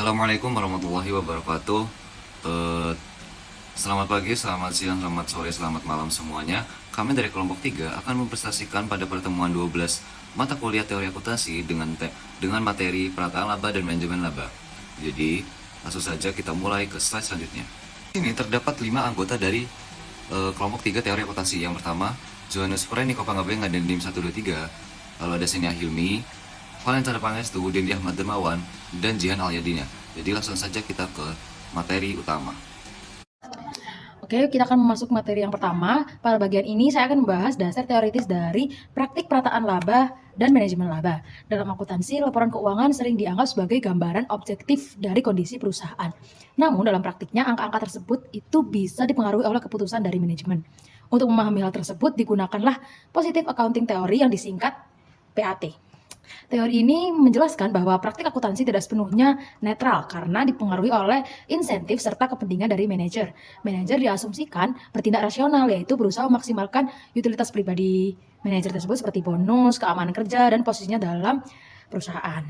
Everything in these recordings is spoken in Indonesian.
Assalamualaikum warahmatullahi wabarakatuh. Eh, Selamat pagi, selamat siang, selamat sore, selamat malam semuanya. Kami dari kelompok 3 akan mempresentasikan pada pertemuan 12 mata kuliah teori akuntansi dengan materi perataan laba dan manajemen laba. Jadi, langsung saja kita mulai ke slide selanjutnya. Di sini terdapat 5 anggota dari kelompok 3 teori akuntansi. Yang pertama, Johannes Frey, Niko Panggabean, dan Dim 123. Lalu ada Senia Hilmi, Valentine Pangestu, Dendi Ahmad Dermawan, dan Jihan Alyadina. Jadi langsung saja kita ke materi utama. Oke, kita akan masuk materi yang pertama. Pada bagian ini saya akan membahas dasar teoritis dari praktik perataan laba dan manajemen laba. Dalam akuntansi, laporan keuangan sering dianggap sebagai gambaran objektif dari kondisi perusahaan. Namun dalam praktiknya, angka-angka tersebut itu bisa dipengaruhi oleh keputusan dari manajemen. Untuk memahami hal tersebut, digunakanlah Positive Accounting Theory yang disingkat PAT. Teori ini menjelaskan bahwa praktik akuntansi tidak sepenuhnya netral karena dipengaruhi oleh insentif serta kepentingan dari manajer. Manajer diasumsikan bertindak rasional, yaitu berusaha memaksimalkan utilitas pribadi manajer tersebut seperti bonus, keamanan kerja, dan posisinya dalam perusahaan.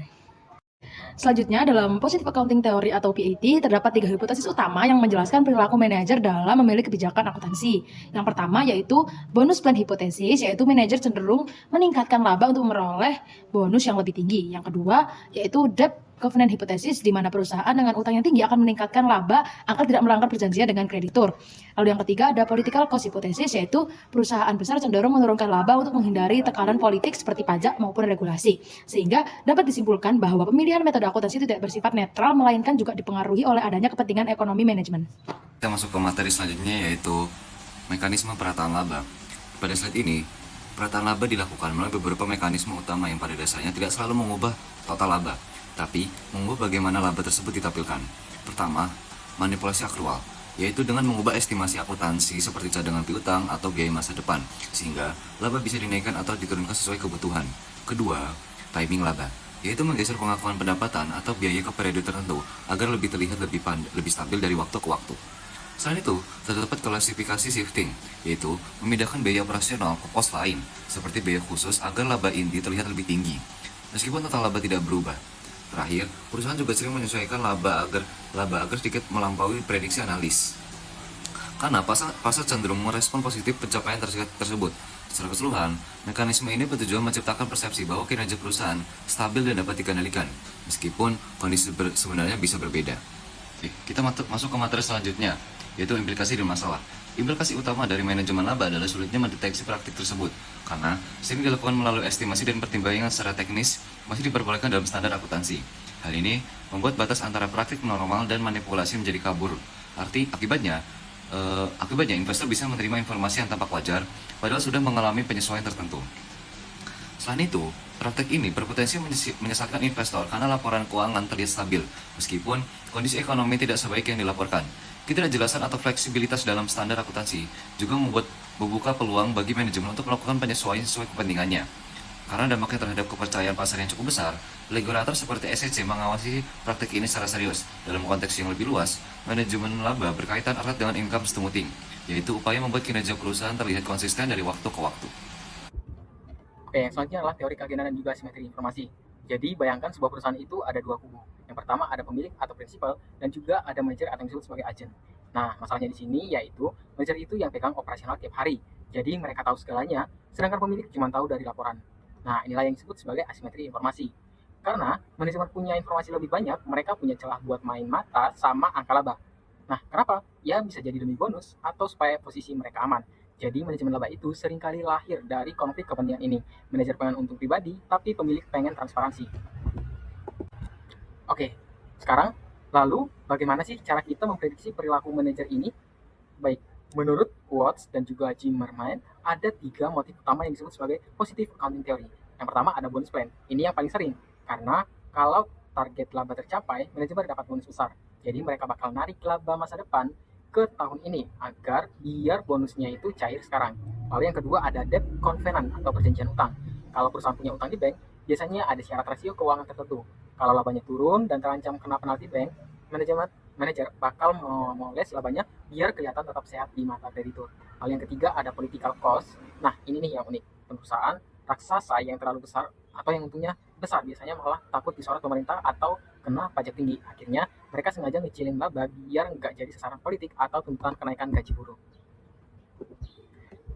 Selanjutnya, dalam Positive Accounting Theory atau PAT, terdapat 3 hipotesis utama yang menjelaskan perilaku manajer dalam memilih kebijakan akuntansi. Yang pertama yaitu bonus plan hipotesis, yaitu manajer cenderung meningkatkan laba untuk memperoleh bonus yang lebih tinggi. Yang kedua yaitu debt covenant hipotesis, di mana perusahaan dengan utang yang tinggi akan meningkatkan laba agar tidak melanggar perjanjian dengan kreditur. Lalu yang ketiga ada political cost hipotesis, yaitu perusahaan besar cenderung menurunkan laba untuk menghindari tekanan politik seperti pajak maupun regulasi. Sehingga dapat disimpulkan bahwa pemilihan metode akuntansi itu tidak bersifat netral, melainkan juga dipengaruhi oleh adanya kepentingan ekonomi manajemen. Kita masuk ke materi selanjutnya yaitu mekanisme perataan laba. Pada slide ini, perataan laba dilakukan melalui beberapa mekanisme utama yang pada dasarnya tidak selalu mengubah total laba, tapi mengubah bagaimana laba tersebut ditampilkan. Pertama, manipulasi akrual, yaitu dengan mengubah estimasi akuntansi seperti cadangan piutang atau biaya masa depan, sehingga laba bisa dinaikkan atau diturunkan sesuai kebutuhan. Kedua, timing laba, yaitu menggeser pengakuan pendapatan atau biaya ke periode tertentu agar lebih terlihat lebih stabil dari waktu ke waktu. Selain itu, terdapat klasifikasi shifting, yaitu memindahkan biaya operasional ke pos lain, seperti biaya khusus agar laba inti terlihat lebih tinggi, meskipun total laba tidak berubah. Terakhir, perusahaan juga sering menyesuaikan laba agar sedikit melampaui prediksi analis. Karena pasar cenderung merespon positif pencapaian tersebut. Secara keseluruhan, mekanisme ini bertujuan menciptakan persepsi bahwa kinerja perusahaan stabil dan dapat dikendalikan, meskipun kondisi sebenarnya bisa berbeda. Oke, kita masuk ke materi selanjutnya, yaitu implikasi dan masalah. Implikasi utama dari manajemen laba adalah sulitnya mendeteksi praktik tersebut, karena sering dilakukan melalui estimasi dan pertimbangan secara teknis masih diperbolehkan dalam standar akuntansi. Hal ini membuat batas antara praktik normal dan manipulasi menjadi kabur. Akibatnya investor bisa menerima informasi yang tampak wajar, padahal sudah mengalami penyesuaian tertentu. Selain itu, praktek ini berpotensi menyesatkan investor karena laporan keuangan terlihat stabil, meskipun kondisi ekonomi tidak sebaik yang dilaporkan. Ketidakjelasan atau fleksibilitas dalam standar akuntansi juga membuka peluang bagi manajemen untuk melakukan penyesuaian sesuai kepentingannya. Karena dampaknya terhadap kepercayaan pasar yang cukup besar, regulator seperti SEC mengawasi praktik ini secara serius. Dalam konteks yang lebih luas, manajemen laba berkaitan erat dengan income smoothing, yaitu upaya membuat kinerja perusahaan terlihat konsisten dari waktu ke waktu. Oke, yang selanjutnya adalah teori keagenan dan juga simetri informasi. Jadi, bayangkan sebuah perusahaan itu ada dua kubu. Yang pertama ada pemilik atau prinsipal, dan juga ada manajer atau yang disebut sebagai agen. Nah, masalahnya di sini yaitu manajer itu yang pegang operasional tiap hari. Jadi, mereka tahu segalanya, sedangkan pemilik cuma tahu dari laporan. Nah, inilah yang disebut sebagai asimetri informasi. Karena manajemen punya informasi lebih banyak, mereka punya celah buat main mata sama angka laba. Nah, kenapa? Ya bisa jadi demi bonus atau supaya posisi mereka aman. Jadi manajemen laba itu seringkali lahir dari konflik kepentingan ini. Manajer pengen untung pribadi, tapi pemilik pengen transparansi. Oke, sekarang lalu bagaimana sih cara kita memprediksi perilaku manajer ini? Baik, menurut Watts dan juga Zimmerman, ada 3 motif utama yang disebut sebagai positive accounting theory. Yang pertama ada bonus plan. Ini yang paling sering, karena kalau target laba tercapai, manajemen dapat bonus besar. Jadi mereka bakal narik laba masa depan ke tahun ini agar biar bonusnya itu cair sekarang. Lalu yang kedua ada debt covenant atau perjanjian utang. Kalau perusahaan punya utang di bank, biasanya ada syarat rasio keuangan tertentu. Kalau labanya turun dan terancam kena penalti bank, manajer bakal memoles labanya biar kelihatan tetap sehat di mata kreditur. Lalu yang ketiga ada political cost. Nah, ini nih yang unik. Perusahaan raksasa yang terlalu besar atau yang untungnya besar biasanya malah takut disorot pemerintah atau kena pajak tinggi. Akhirnya mereka sengaja ngecilin laba biar nggak jadi sasaran politik atau tuntutan kenaikan gaji buruh.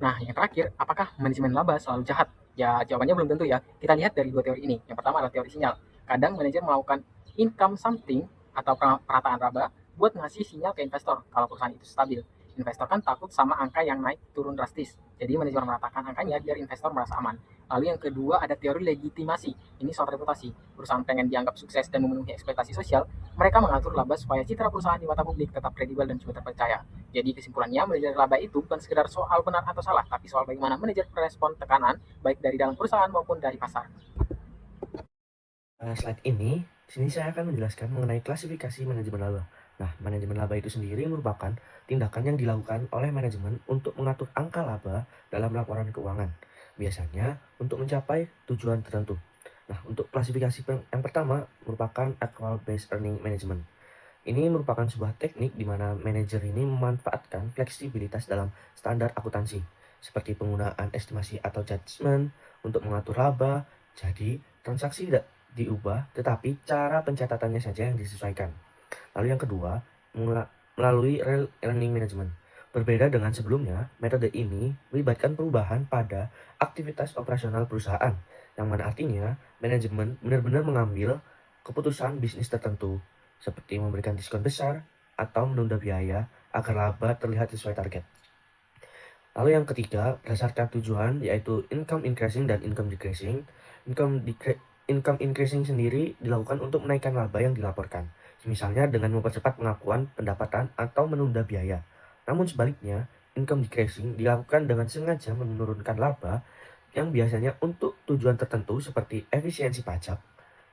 Nah, yang terakhir, apakah manajemen laba selalu jahat? Ya, jawabannya belum tentu ya. Kita lihat dari dua teori ini. Yang pertama adalah teori sinyal. Kadang manajer melakukan income something atau perataan laba buat ngasih sinyal ke investor kalau perusahaan itu stabil. Investor kan takut sama angka yang naik turun drastis. Jadi manajer meratakan angkanya biar investor merasa aman. Lalu yang kedua ada teori legitimasi. Ini soal reputasi. Perusahaan pengen dianggap sukses dan memenuhi ekspektasi sosial, mereka mengatur laba supaya citra perusahaan di mata publik tetap kredibel dan juga terpercaya. Jadi kesimpulannya, manajer laba itu bukan sekedar soal benar atau salah, tapi soal bagaimana manajer merespon tekanan, baik dari dalam perusahaan maupun dari pasar. Slide ini, di sini saya akan menjelaskan mengenai klasifikasi manajemen laba. Nah, manajemen laba itu sendiri merupakan tindakan yang dilakukan oleh manajemen untuk mengatur angka laba dalam laporan keuangan, biasanya untuk mencapai tujuan tertentu. Nah, untuk klasifikasi yang pertama merupakan Accrual Based Earning Management. Ini merupakan sebuah teknik di mana manajer ini memanfaatkan fleksibilitas dalam standar akuntansi, seperti penggunaan estimasi atau judgment untuk mengatur laba. Jadi, transaksi tidak diubah, tetapi cara pencatatannya saja yang disesuaikan. Lalu yang kedua, melalui Real Earning Management. Berbeda dengan sebelumnya, metode ini melibatkan perubahan pada aktivitas operasional perusahaan, yang mana artinya manajemen benar-benar mengambil keputusan bisnis tertentu, seperti memberikan diskon besar atau menunda biaya agar laba terlihat sesuai target. Lalu yang ketiga, berdasarkan tujuan, yaitu income increasing dan income decreasing. Income increasing sendiri dilakukan untuk menaikkan laba yang dilaporkan, misalnya dengan mempercepat pengakuan pendapatan atau menunda biaya. Namun sebaliknya, income decreasing dilakukan dengan sengaja menurunkan laba yang biasanya untuk tujuan tertentu seperti efisiensi pajak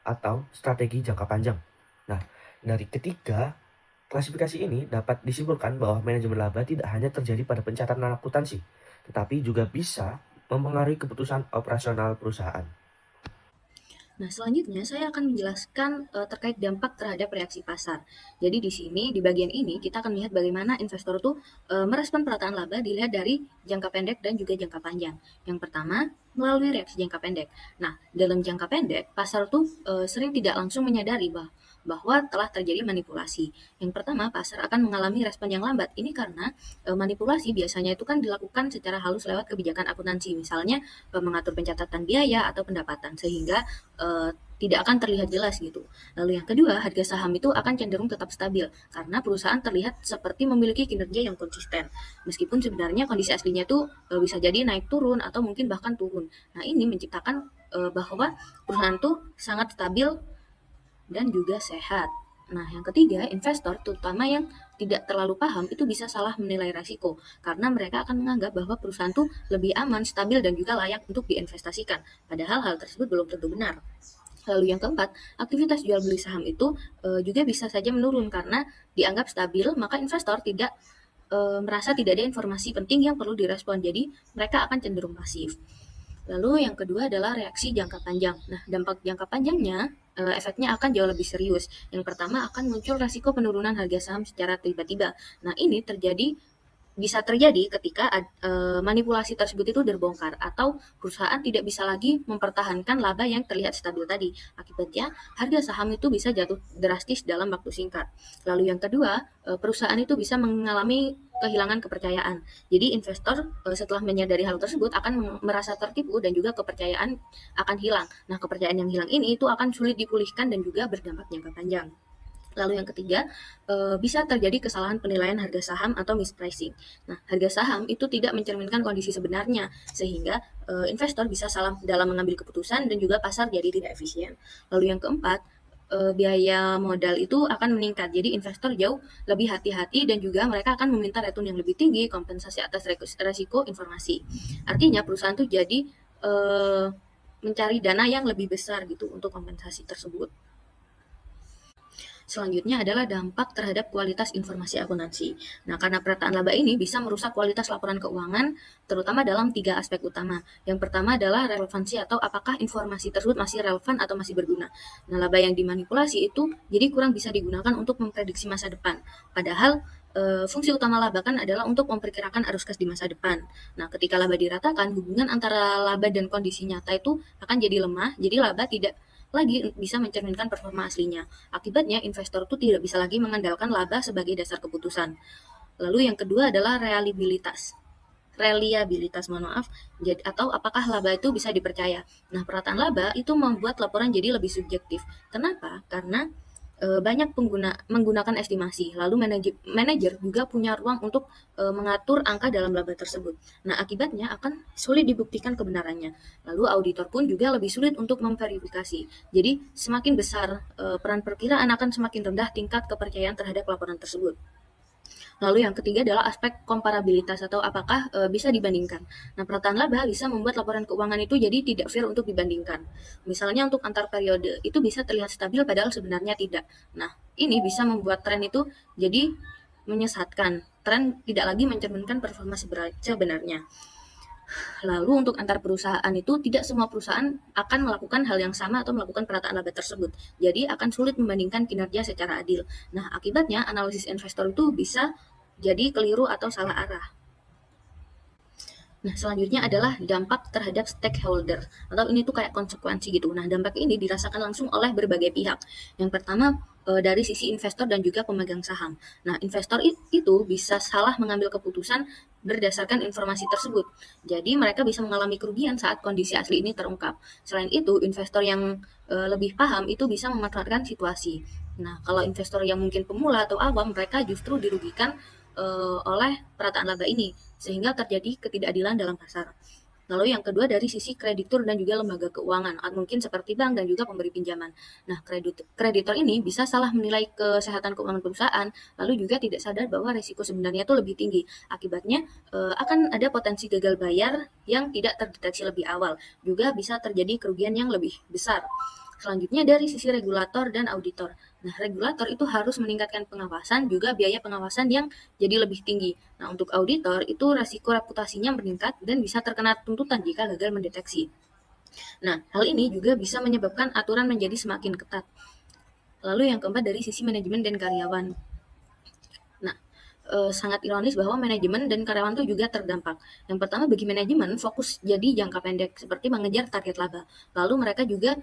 atau strategi jangka panjang. Nah, dari ketiga klasifikasi ini dapat disimpulkan bahwa manajemen laba tidak hanya terjadi pada pencatatan akuntansi, tetapi juga bisa mempengaruhi keputusan operasional perusahaan. Nah, selanjutnya saya akan menjelaskan terkait dampak terhadap reaksi pasar. Jadi di sini, di bagian ini, kita akan melihat bagaimana investor tuh merespon perataan laba dilihat dari jangka pendek dan juga jangka panjang. Yang pertama, melalui reaksi jangka pendek. Nah, dalam jangka pendek, pasar tuh sering tidak langsung menyadari bahwa telah terjadi manipulasi. Yang pertama, pasar akan mengalami respon yang lambat. Ini karena manipulasi biasanya itu kan dilakukan secara halus lewat kebijakan akuntansi, misalnya mengatur pencatatan biaya atau pendapatan, sehingga tidak akan terlihat jelas gitu. Lalu yang kedua, harga saham itu akan cenderung tetap stabil karena perusahaan terlihat seperti memiliki kinerja yang konsisten. Meskipun sebenarnya kondisi aslinya itu bisa jadi naik turun atau mungkin bahkan turun. Nah, ini menciptakan bahwa perusahaan tuh sangat stabil dan juga sehat. Nah, yang ketiga, investor terutama yang tidak terlalu paham itu bisa salah menilai risiko karena mereka akan menganggap bahwa perusahaan itu lebih aman, stabil, dan juga layak untuk diinvestasikan. Padahal hal tersebut belum tentu benar. Lalu yang keempat, aktivitas jual beli saham itu juga bisa saja menurun karena dianggap stabil, maka investor tidak merasa tidak ada informasi penting yang perlu direspon. Jadi mereka akan cenderung pasif. Lalu yang kedua adalah reaksi jangka panjang. Nah, dampak jangka panjangnya efeknya akan jauh lebih serius. Yang pertama akan muncul resiko penurunan harga saham secara tiba-tiba. Nah, ini bisa terjadi ketika manipulasi tersebut itu terbongkar atau perusahaan tidak bisa lagi mempertahankan laba yang terlihat stabil tadi. Akibatnya, harga saham itu bisa jatuh drastis dalam waktu singkat. Lalu yang kedua, perusahaan itu bisa mengalami kehilangan kepercayaan. Jadi investor setelah menyadari hal tersebut akan merasa tertipu dan juga kepercayaan akan hilang. Nah, kepercayaan yang hilang ini itu akan sulit dipulihkan dan juga berdampak jangka panjang. Lalu yang ketiga, bisa terjadi kesalahan penilaian harga saham atau mispricing. Nah, harga saham itu tidak mencerminkan kondisi sebenarnya, sehingga investor bisa salah dalam mengambil keputusan dan juga pasar jadi tidak efisien. Lalu yang keempat, biaya modal itu akan meningkat. Jadi investor jauh lebih hati-hati dan juga mereka akan meminta return yang lebih tinggi, kompensasi atas resiko informasi. Artinya perusahaan tuh jadi mencari dana yang lebih besar gitu untuk kompensasi tersebut. Selanjutnya adalah dampak terhadap kualitas informasi akuntansi. Nah, karena perataan laba ini bisa merusak kualitas laporan keuangan, terutama dalam 3 aspek utama. Yang pertama adalah relevansi atau apakah informasi tersebut masih relevan atau masih berguna. Nah, laba yang dimanipulasi itu jadi kurang bisa digunakan untuk memprediksi masa depan. Padahal fungsi utama laba kan adalah untuk memperkirakan arus kas di masa depan. Nah, ketika laba diratakan, hubungan antara laba dan kondisi nyata itu akan jadi lemah, jadi laba tidak lagi bisa mencerminkan performa aslinya. Akibatnya, investor itu tidak bisa lagi mengandalkan laba sebagai dasar keputusan. Lalu yang kedua adalah reliabilitas, atau apakah laba itu bisa dipercaya. Nah, perataan laba itu membuat laporan jadi lebih subjektif. Kenapa? Karena banyak menggunakan estimasi. Lalu manajer juga punya ruang untuk mengatur angka dalam laba tersebut. Nah, akibatnya akan sulit dibuktikan kebenarannya. Lalu auditor pun juga lebih sulit untuk memverifikasi. Jadi, semakin besar peran perkiraan akan semakin rendah tingkat kepercayaan terhadap laporan tersebut. Lalu yang ketiga adalah aspek komparabilitas atau apakah bisa dibandingkan. Nah, perataan laba bisa membuat laporan keuangan itu jadi tidak fair untuk dibandingkan. Misalnya untuk antar periode itu bisa terlihat stabil padahal sebenarnya tidak. Nah, ini bisa membuat tren itu jadi menyesatkan. Tren tidak lagi mencerminkan performa sebenarnya. Lalu untuk antar perusahaan itu tidak semua perusahaan akan melakukan hal yang sama atau melakukan perataan laba tersebut. Jadi akan sulit membandingkan kinerja secara adil. Nah, akibatnya analisis investor itu bisa jadi keliru atau salah arah. Nah, selanjutnya adalah dampak terhadap stakeholder, atau ini tuh kayak konsekuensi gitu. Nah, dampak ini dirasakan langsung oleh berbagai pihak. Yang pertama, dari sisi investor dan juga pemegang saham. Nah, investor itu bisa salah mengambil keputusan berdasarkan informasi tersebut. Jadi, mereka bisa mengalami kerugian saat kondisi asli ini terungkap. Selain itu, investor yang lebih paham itu bisa memanfaatkan situasi. Nah, kalau investor yang mungkin pemula atau awam, mereka justru dirugikan oleh perataan laba ini, sehingga terjadi ketidakadilan dalam pasar. Lalu yang kedua dari sisi kreditur dan juga lembaga keuangan, mungkin seperti bank dan juga pemberi pinjaman. Nah, kreditor ini bisa salah menilai kesehatan keuangan perusahaan, lalu juga tidak sadar bahwa risiko sebenarnya itu lebih tinggi. Akibatnya akan ada potensi gagal bayar yang tidak terdeteksi lebih awal. Juga bisa terjadi kerugian yang lebih besar. Selanjutnya dari sisi regulator dan auditor. Nah, regulator itu harus meningkatkan pengawasan, juga biaya pengawasan yang jadi lebih tinggi. Nah, untuk auditor itu resiko reputasinya meningkat dan bisa terkena tuntutan jika gagal mendeteksi. Nah, hal ini juga bisa menyebabkan aturan menjadi semakin ketat. Lalu yang keempat dari sisi manajemen dan karyawan. Nah, sangat ironis bahwa manajemen dan karyawan itu juga terdampak. Yang pertama, bagi manajemen fokus jadi jangka pendek seperti mengejar target laba. Lalu mereka juga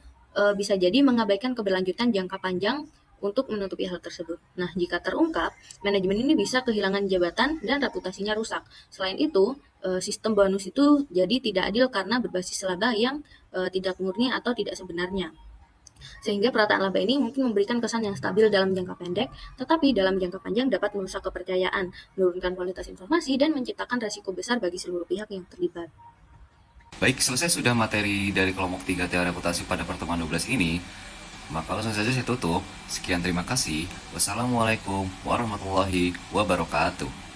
bisa jadi mengabaikan keberlanjutan jangka panjang untuk menutupi hal tersebut. Nah, jika terungkap, manajemen ini bisa kehilangan jabatan dan reputasinya rusak. Selain itu, sistem bonus itu jadi tidak adil karena berbasis laba yang tidak murni atau tidak sebenarnya. Sehingga perataan laba ini mungkin memberikan kesan yang stabil dalam jangka pendek, tetapi dalam jangka panjang dapat merusak kepercayaan, menurunkan kualitas informasi, dan menciptakan resiko besar bagi seluruh pihak yang terlibat. Baik, selesai sudah materi dari kelompok 3 teori reputasi pada pertemuan 12 ini. Maka langsung saja saya tutup. Sekian, terima kasih. Wassalamualaikum warahmatullahi wabarakatuh.